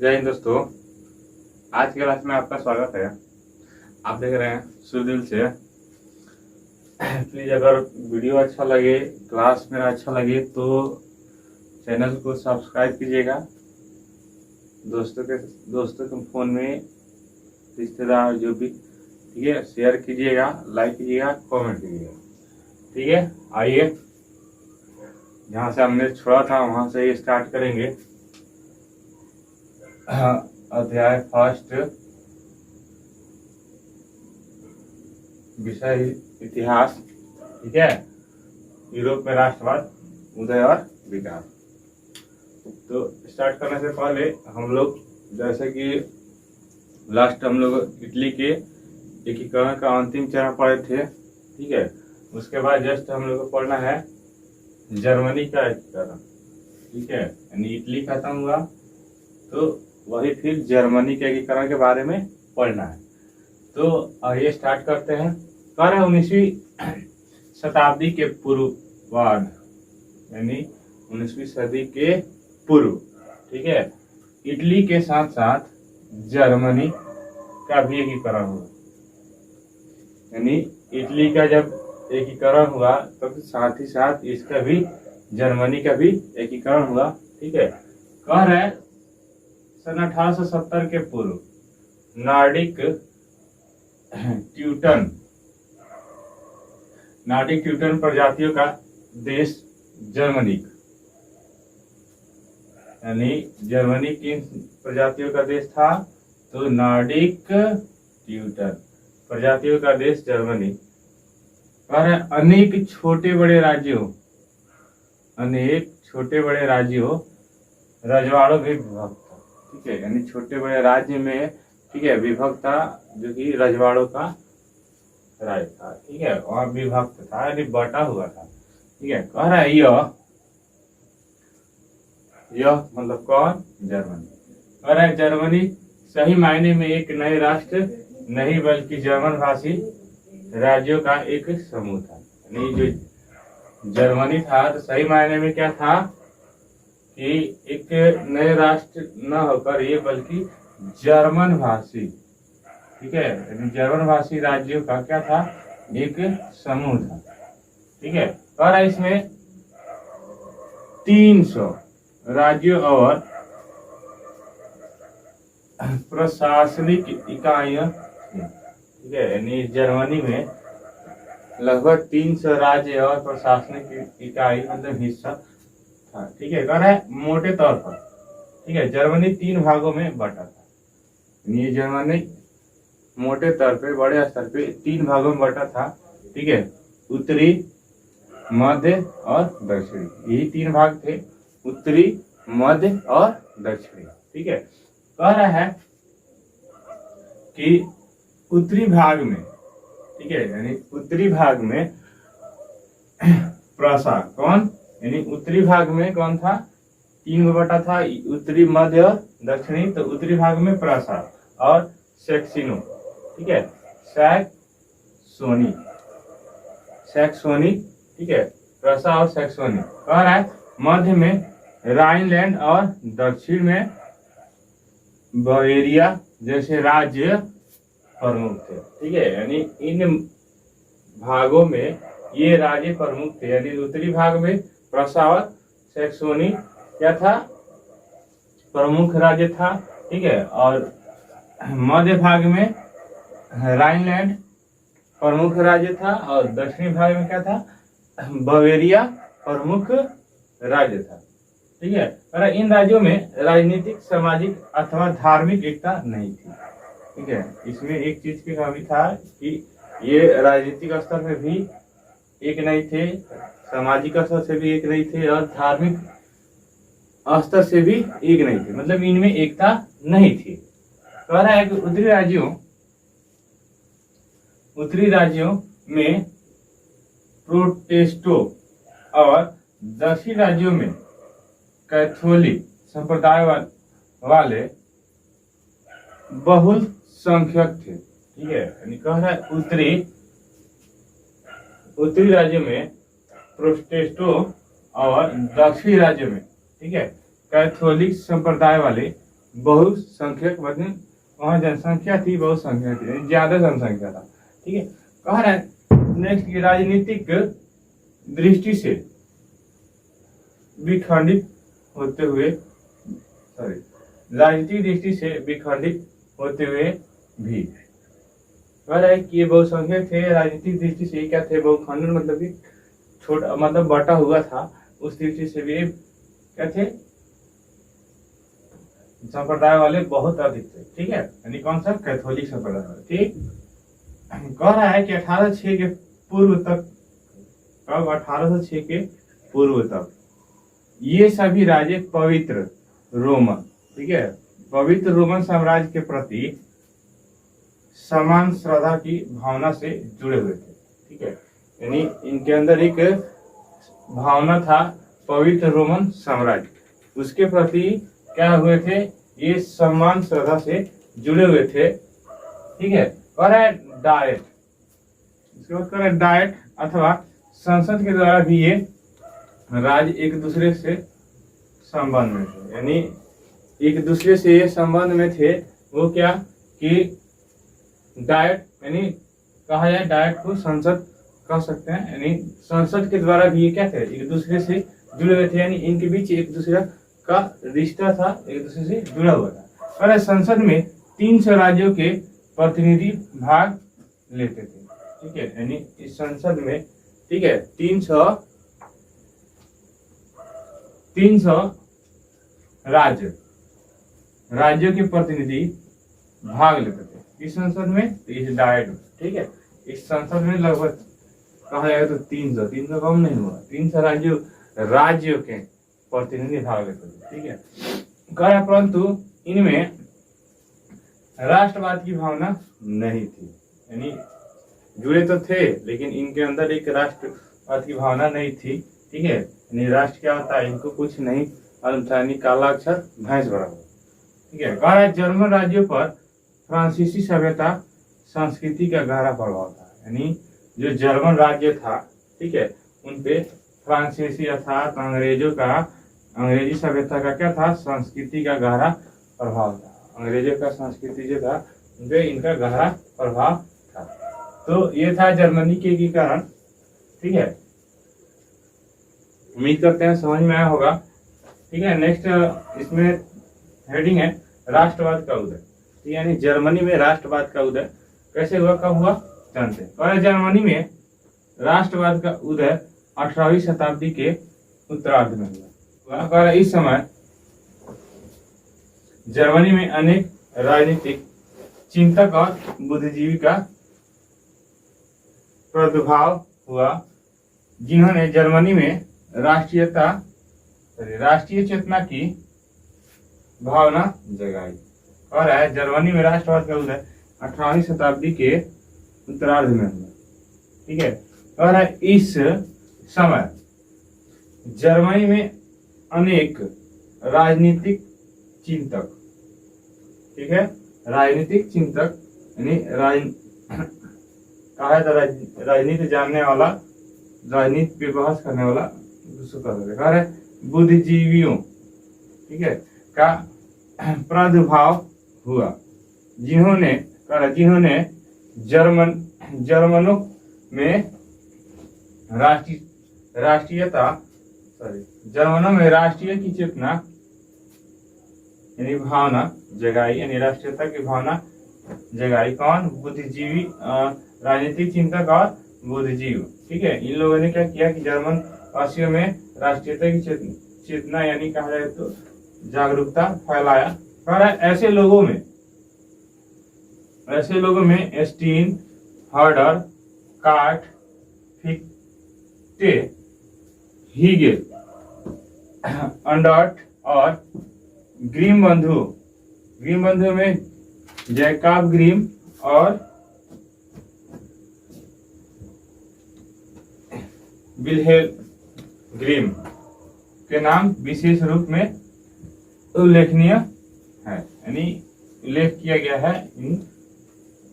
जय हिंद दोस्तों। आज के क्लास में आपका स्वागत है। आप देख रहे हैं सुदिल से। प्लीज अगर वीडियो अच्छा लगे, क्लास मेरा अच्छा लगे तो चैनल को सब्सक्राइब कीजिएगा। दोस्तों के फोन में, रिश्तेदार जो भी, ठीक है, शेयर कीजिएगा, लाइक कीजिएगा, कमेंट कीजिएगा। ठीक है, आइए जहाँ से हमने छोड़ा था वहां से ही स्टार्ट करेंगे। अध्याय फर्स्ट, विषय इतिहास। ठीक है, यूरोप में राष्ट्रवाद, उदय और विकास। तो स्टार्ट करने से पहले हम लोग, जैसे कि लास्ट हम लोग इटली के एकीकरण का अंतिम चरण पढ़े थे। ठीक है, उसके बाद जस्ट हम लोग को पढ़ना है जर्मनी का एकीकरण। ठीक है, यानी इटली खत्म हुआ तो वही फिर जर्मनी के एकीकरण के बारे में पढ़ना है। तो आइए स्टार्ट करते हैं। कह रहे 19वीं शताब्दी के पूर्वार्ध, यानी 19वीं सदी के पूर्व, ठीक है, इटली के साथ साथ जर्मनी का भी एकीकरण हुआ। यानी इटली का जब एकीकरण हुआ तब साथ ही साथ इसका भी, जर्मनी का भी एकीकरण हुआ। ठीक है, कह रहे सन 1870 के पूर्व नॉर्डिक ट्यूटन प्रजातियों का देश जर्मनी, यानी जर्मनी किन प्रजातियों का देश था? तो नॉर्डिक ट्यूटन प्रजातियों का देश जर्मनी। और अनेक छोटे बड़े राज्यों रजवाड़ों में विभक्त था। ठीक है, यानी छोटे बड़े राज्य में, ठीक है, विभक्त था, जो कि रजवाड़ों का राज्य था। ठीक है, और विभक्त था, यानी बटा हुआ था। ठीक है, कह रहा है यह मतलब कौन? जर्मनी। कह रहा है जर्मनी सही मायने में एक नए राष्ट्र नहीं बल्कि जर्मन भाषी राज्यों का एक समूह था। यानी जो जर्मनी था तो सही मायने में क्या था कि एक नए राष्ट्र न होकर ये बल्कि जर्मन भाषी, ठीक है, यानी जर्मन भाषी राज्यों का क्या था? एक समूह था। ठीक है, और इसमें 300 राज्यों और प्रशासनिक इकाइयां थी। ठीक है, यानी जर्मनी में लगभग 300 राज्य और प्रशासनिक इकाई मतलब हिस्सा था। ठीक है, कह रहा है मोटे तौर पर, ठीक है, जर्मनी 3 भागों में बटा था। ये जर्मनी मोटे तौर पे, बड़े स्तर पे 3 भागों में बटा था। ठीक है, उत्तरी, मध्य और दक्षिणी, यही 3 भाग थे, उत्तरी, मध्य और दक्षिणी। ठीक है, कह रहा है कि उत्तरी भाग में, ठीक है, यानी उत्तरी भाग में प्रसा कौन, यानी उत्तरी भाग में कौन था? 3 में बटा था, उत्तरी, मध्य और दक्षिणी। तो उत्तरी भाग में प्रसा और सैक्सोनी, ठीक है, सैक्सोनी, ठीक है, प्रसा और सैक्सोनी। कह रहा है मध्य में राइनलैंड और दक्षिण में बवेरिया जैसे राज्य प्रमुख थे। ठीक है, यानी इन भागों में ये राज्य प्रमुख थे। यानी उत्तरी भाग में प्रसा और सैक्सोनी क्या था? प्रमुख राज्य था। ठीक है, और मध्य भाग में राइनलैंड प्रमुख राज्य था और दक्षिणी भाग में क्या था? बवेरिया प्रमुख राज्य था। ठीक है, और इन राज्यों में राजनीतिक, सामाजिक अथवा धार्मिक एकता नहीं थी। ठीक है, इसमें एक चीज की कमी था कि ये राजनीतिक स्तर पे भी एक नहीं थे, सामाजिक स्तर से भी एक नहीं थे और धार्मिक स्तर से भी एक नहीं थे, मतलब इनमें एकता नहीं थी। कह रहा है कि उत्तरी राज्यों में प्रोटेस्टो और दक्षिण राज्यों में कैथोलिक संप्रदाय वाले बहुल संख्यक थे। ठीक है, यानी कह रहा है उत्तरी राज्यों में प्रोटेस्टो और दक्षिणी राज्यों में, ठीक है, कैथोलिक संप्रदाय वाले बहुसंख्यक, मतलब वहाँ जनसंख्या थी, बहुसंख्या थी, ज्यादा जनसंख्या था। ठीक है, कह रहा है नेक्स्ट की राजनीतिक दृष्टि से विखंडित होते हुए, सॉरी, राजनीतिक दृष्टि से विखंडित होते हुए भी, कह रहा है कि ये बहुसंख्यक थे, राजनीतिक दृष्टि से क्या थे, बहुखंड मतलब कि छोटा, मतलब बटा हुआ था, उस दृष्टि से भी क्या थे, संप्रदाय वाले बहुत अधिक थे। ठीक है, यानी कौन सा, कैथोलिक संप्रदाय वाले। ठीक, कह रहा है कि 1806 के पूर्व तक, कब, 1806 के पूर्व तक ये सभी राज्य पवित्र रोमन, ठीक है, पवित्र रोमन साम्राज्य के प्रति समान श्रद्धा की भावना से जुड़े हुए थे। ठीक है, यानी इनके अंदर एक भावना था पवित्र रोमन साम्राज्य, उसके प्रति क्या हुए थे, ये सम्मान श्रद्धा से जुड़े हुए थे। ठीक है, और है डायट, इसके बाद कर डायट अथवा संसद के द्वारा भी ये राज्य एक दूसरे से संबंध में थे, यानी एक दूसरे से ये संबंध में थे। वो क्या कि डायट, यानी कहा जाए डायट को संसद कह सकते हैं, यानी संसद के द्वारा भी ये क्या थे, एक दूसरे से जुड़े हुए थे, यानी इनके बीच एक दूसरे का रिश्ता था, एक दूसरे से जुड़ा हुआ था। और संसद में 300 राज्यों के प्रतिनिधि भाग लेते थे। ठीक है, यानी इस संसद में, ठीक है, 300 राज्यों के प्रतिनिधि भाग लेते थे इस संसद में, इस डायट में। ठीक है, इस संसद में लगभग कहा जाए तो 300 कम नहीं हुआ, 300 राज्यों के प्रतिनिधि भाग लेते थे। ठीक है, कहा परंतु इनमें राष्ट्रवाद की भावना नहीं थी, यानी जुड़े तो थे लेकिन इनके अंदर एक राष्ट्रवाद की भावना नहीं थी। ठीक है, यानी राष्ट्र क्या होता है इनको कुछ नहीं मालूम था, यानी काला अक्षर भैंस भरा हुआ। ठीक है, कहा है जर्मन राज्यों पर फ्रांसीसी सभ्यता संस्कृति का गहरा प्रभाव था, यानी जो जर्मन राज्य था, ठीक है, उनपे फ्रांसीसी अर्थात अंग्रेजी सभ्यता का क्या था, संस्कृति का गहरा प्रभाव था। अंग्रेजों का संस्कृति जो था उनपे इनका गहरा प्रभाव था। तो ये था जर्मनी के एकीकरण। ठीक है, उम्मीद करते हैं समझ में आया होगा। ठीक है, नेक्स्ट इसमें हेडिंग है राष्ट्रवाद का उदय। ठीक है, यानी जर्मनी में राष्ट्रवाद का उदय कैसे हुआ, कब हुआ, जानते हैं। और जर्मनी में राष्ट्रवाद का उदय 18वीं शताब्दी के उत्तरार्ध में हुआ। इस समय जर्मनी में अनेक राजनीतिक चिंतक और बुद्धिजीवी का प्रादुर्भाव हुआ, जिन्होंने जर्मनी में राष्ट्रीय चेतना की भावना जगाई। और है जर्मनी में राष्ट्रवाद का उदय 18वीं शताब्दी के उत्तरार्ध में हुआ। ठीक है, और है इस समय जर्मनी में अनेक राजनीतिक चिंतक, ठीक है, राजनीतिक चिंतक यानी कहा है राजनीति जानने वाला, राजनीति पे बहस करने वाला कह रहे बुद्धिजीवियों, ठीक है, का प्रादुर्भाव हुआ, जिन्होंने जर्मनों में जर्मनों में राष्ट्रीय की चेतना यानी भावना जगाई, यानी राष्ट्रीयता की भावना जगाई। कौन, बुद्धिजीवी, राजनीतिक चिंतक और बुद्धिजीवी। ठीक है, इन लोगों ने क्या किया कि जर्मन वासियों में राष्ट्रीयता की चेतना यानी कहा जाए तो जागरूकता फैलाया। और ऐसे लोगों में स्टीन, हर्डर, कार्ट, फिक्टे, हीगेल, अंडर्ट और ग्रीम बंधु में जैकब ग्रीम और विल्हेल्म ग्रीम के नाम विशेष रूप में उल्लेखनीय है, यानी उल्लेख किया गया है इन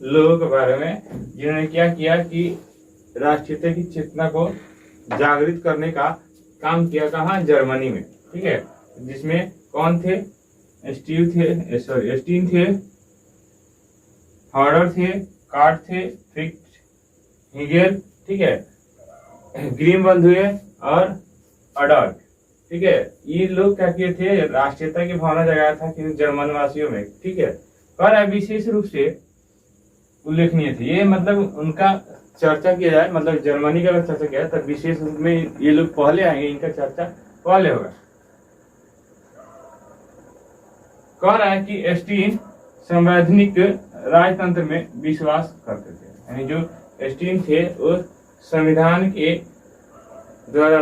लोगों के बारे में, जिन्होंने क्या किया कि राष्ट्रीयता की चेतना को जागृत करने का काम किया। कहाँ, जर्मनी में। ठीक है, जिसमें कौन थे, एस्टीन थे, हॉर्डर थे, कार्ट थे, फिक्स, हिगेल, ठीक है, ग्रीम बंधु और अडॉल्ट, ठीक है। ये लोग क्या किए थे, राष्ट्रीयता की भावना जगाया था कि जर्मन वासियों में, ठीक है। और विशेष रूप से उल्लेखनीय थे ये, मतलब उनका चर्चा किया जाए, मतलब जर्मनी का अगर चर्चा किया जाए तब विशेष रूप में ये लोग पहले आएंगे, इनका चर्चा पहले होगा। कह रहा है कि एस्टीन संवैधानिक राजतंत्र में विश्वास करते थे, यानी जो एस्टीन थे वो संविधान के द्वारा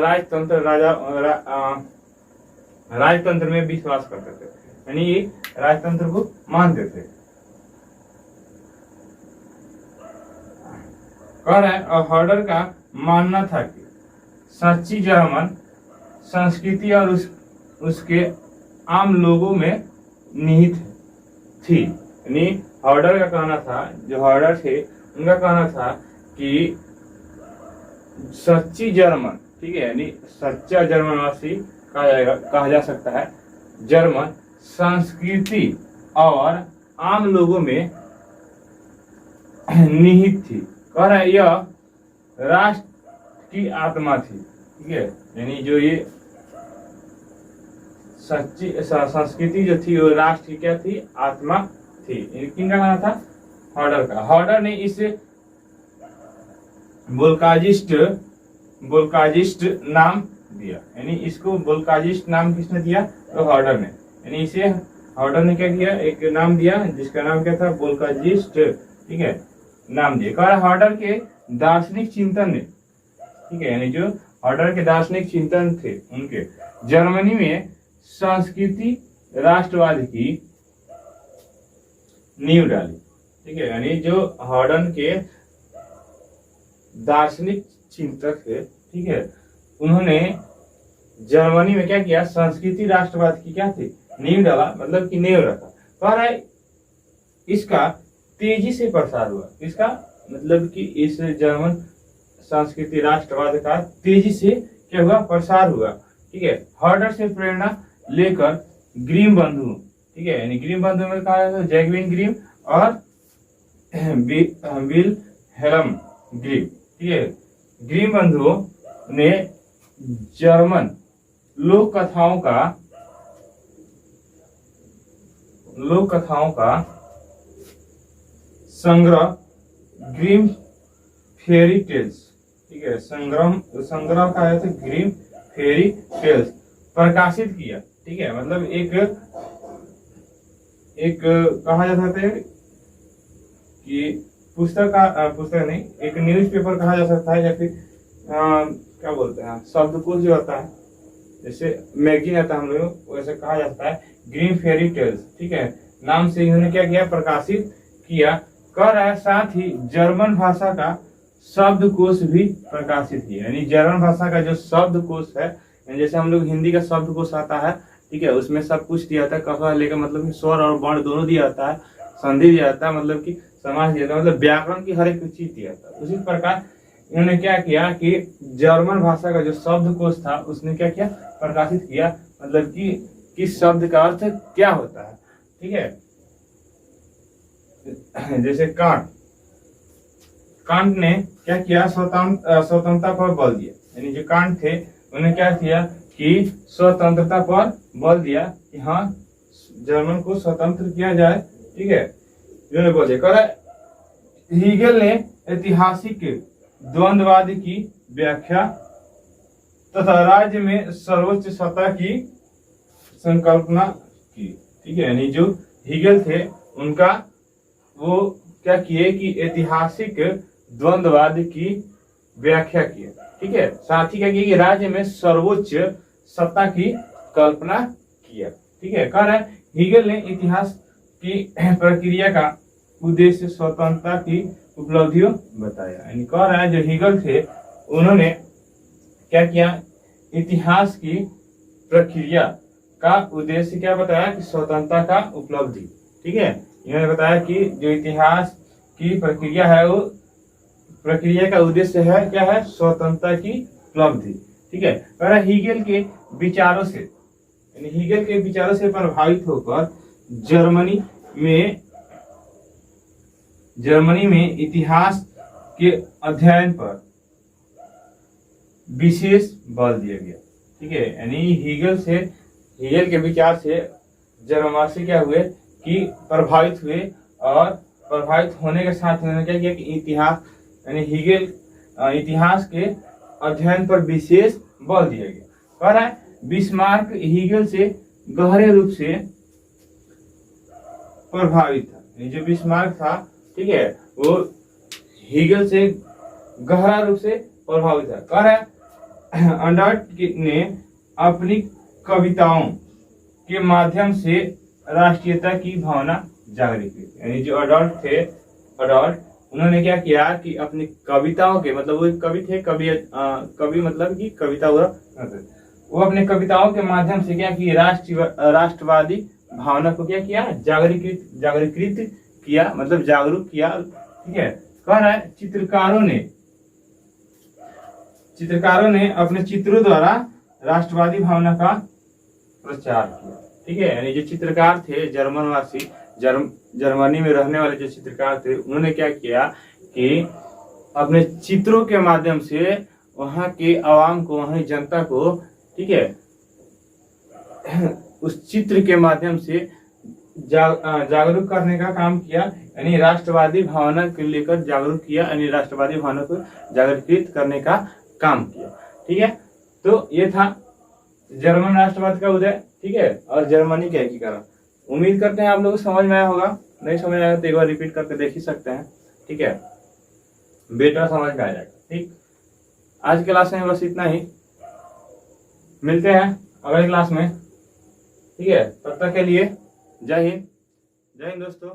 राजतंत्र में विश्वास करते थे, यानी ये राजतंत्र को मानते थे। कह रहा है और हॉर्डर का मानना था कि सच्ची जर्मन संस्कृति और उसके आम लोगों में निहित थी, यानी हॉर्डर का कहना था, जो हॉर्डर थे उनका कहना था कि सच्ची जर्मन, ठीक है, यानी सच्चा जर्मनवासी कहा जा सकता है, जर्मन संस्कृति और आम लोगों में निहित थी। कह रहा है यह राष्ट्र की आत्मा थी, ठीक है, यानी जो ये सच्ची संस्कृति जो थी वो राष्ट्र की क्या थी, आत्मा थी। किनका कहना था, हॉर्डर का। हॉर्डर ने इस बोल्काजिस्ट नाम दिया, यानी इसको बोल्काजिस्ट नाम किसने दिया, तो हॉर्डर ने, यानी इसे हॉर्डर ने क्या किया, एक नाम दिया जिसका नाम क्या था, बोल्काजिस्ट, ठीक है, नाम दिया। कहा हॉर्डर के दार्शनिक चिंतन ने, ठीक है, यानी जो हॉर्डर के दार्शनिक चिंतन थे उनके जर्मनी में संस्कृति राष्ट्रवाद की नींव डाली, ठीक है, यानी जो हॉर्डर के दार्शनिक चिंतक थे, ठीक है, उन्होंने जर्मनी में क्या किया, संस्कृति राष्ट्रवाद की क्या थी, नींव डाला, मतलब कि नींव रखा। कह रहा है इसका तेजी से प्रसार हुआ, इसका मतलब कि इस जर्मन संस्कृति राष्ट्रवाद का तेजी से क्या हुआ, प्रसार हुआ, ठीक है। हॉर्डर से प्रेरणा लेकर ग्रीम बंधु, ठीक है, यानी ग्रीम बंधु में कहा जाता है जैगविन ग्रीम और विल्हेल्म ग्रीम, ठीक है, ग्रीम बंधुओं ने जर्मन लोक कथाओं का संग्रह ग्रीम फेरी टेल्स, ठीक है, संग्रह का है तो ग्रीम फेरी टेल्स प्रकाशित किया, ठीक है, मतलब एक कहा जाता है कि पुस्तक नहीं, एक न्यूज़पेपर कहा जा सकता है, या फिर क्या बोलते हैं, शब्दकोश जो होता है, जैसे मैगजीन आता है हम लोग, वैसे कहा जाता है ग्रीम फेरी टेल्स, ठीक है, नाम से इन्होंने क्या किया, प्रकाशित किया। कर रहा है साथ ही जर्मन भाषा का शब्दकोश भी प्रकाशित किया, यानी जर्मन भाषा का जो शब्दकोश है, जैसे हम लोग हिंदी का शब्दकोश आता है, ठीक है, उसमें सब कुछ दिया जाता है, कहा लेकर मतलब स्वर और वर्ण दोनों दिया जाता है, संधि दिया जाता है, मतलब कि समास दिया जाता है, मतलब व्याकरण की हर एक चीज दिया जाता है। उसी प्रकार इन्होंने क्या किया कि जर्मन भाषा का जो शब्दकोश था उसने क्या किया, प्रकाशित किया, मतलब कि किस शब्द का अर्थ क्या होता है, ठीक है। जैसे कांट ने क्या किया, स्वतंत्रता पर बल दिया, यानी जो कांट थे उन्होंने क्या किया कि स्वतंत्रता पर बल दिया कि हाँ जर्मन को स्वतंत्र किया जाए, ठीक है, इन्होंने बोल दिया। हीगेल ने ऐतिहासिक द्वंद्ववाद की व्याख्या तथा राज्य में सर्वोच्च सत्ता की संकल्पना की, ठीक है, यानी जो हीगेल थे उनका वो क्या किए कि ऐतिहासिक द्वंद्ववाद की व्याख्या किया, ठीक है, साथ ही क्या किया कि राज्य में सर्वोच्च सत्ता की कल्पना किया, ठीक है। कह रहा है हीगेल ने इतिहास की प्रक्रिया का उद्देश्य स्वतंत्रता की उपलब्धियों बताया, यानी कह रहा है जो हीगेल थे उन्होंने क्या किया, इतिहास की प्रक्रिया का उद्देश्य क्या बताया कि स्वतंत्रता का उपलब्धि, ठीक है, इन्होंने बताया कि जो इतिहास की प्रक्रिया है वो प्रक्रिया का उद्देश्य है क्या है, स्वतंत्रता की उपलब्धि, ठीक है। कह रहा हीगेल के विचारों से यानी हीगल के विचारों से प्रभावित होकर जर्मनी में इतिहास के अध्ययन पर विशेष बल दिया गया। ठीक है, यानी हीगल के विचार से जर्मनवासी क्या हुए कि प्रभावित हुए, और प्रभावित होने के साथ उन्होंने क्या किया कि इतिहास के अध्ययन पर विशेष बल दिया गया। कह रहा है बिस्मार्क हीगल से गहरे रूप से प्रभावित था। जो बिस्मार्क था, ठीक है, वो हीगल से गहरा रूप से प्रभावित था। कह रहा है अंडर्ट ने अपनी कविताओं के माध्यम से राष्ट्रीयता की भावना जागृत की। यानी जो अडल्ट उन्होंने क्या किया कि अपनी कविताओं के, मतलब वो कवि थे, कवि मतलब कि कविता वो अपने कविताओं के माध्यम से क्या किया, राष्ट्रवादी भावना को क्या किया, जागृत किया, मतलब जागरूक किया। ठीक है, कह रहा है चित्रकारों ने अपने चित्रों द्वारा राष्ट्रवादी भावना का प्रचार किया। ठीक है, यानी जो चित्रकार थे जर्मनवासी, जर्मनी में रहने वाले जो चित्रकार थे, उन्होंने क्या किया कि अपने चित्रों के माध्यम से वहां के आवाम को, वहां की जनता को, ठीक है, उस चित्र के माध्यम से जागरूक करने का काम किया। यानी राष्ट्रवादी भावना को लेकर जागरूक किया, यानी राष्ट्रवादी भावना को जागृत करने का काम किया। ठीक है, तो ये था जर्मन राष्ट्रवाद का उदय। ठीक है, और जर्मनी के एकीकरण। उम्मीद करते हैं आप लोगों को समझ में आया होगा। नहीं समझ आया तो एक बार रिपीट करके देख ही सकते हैं। ठीक है, बेटा समझ में आ जाएगा। ठीक, आज की क्लास में बस इतना ही, मिलते हैं अगली क्लास में। ठीक है, तब तक के लिए जय हिंद दोस्तों।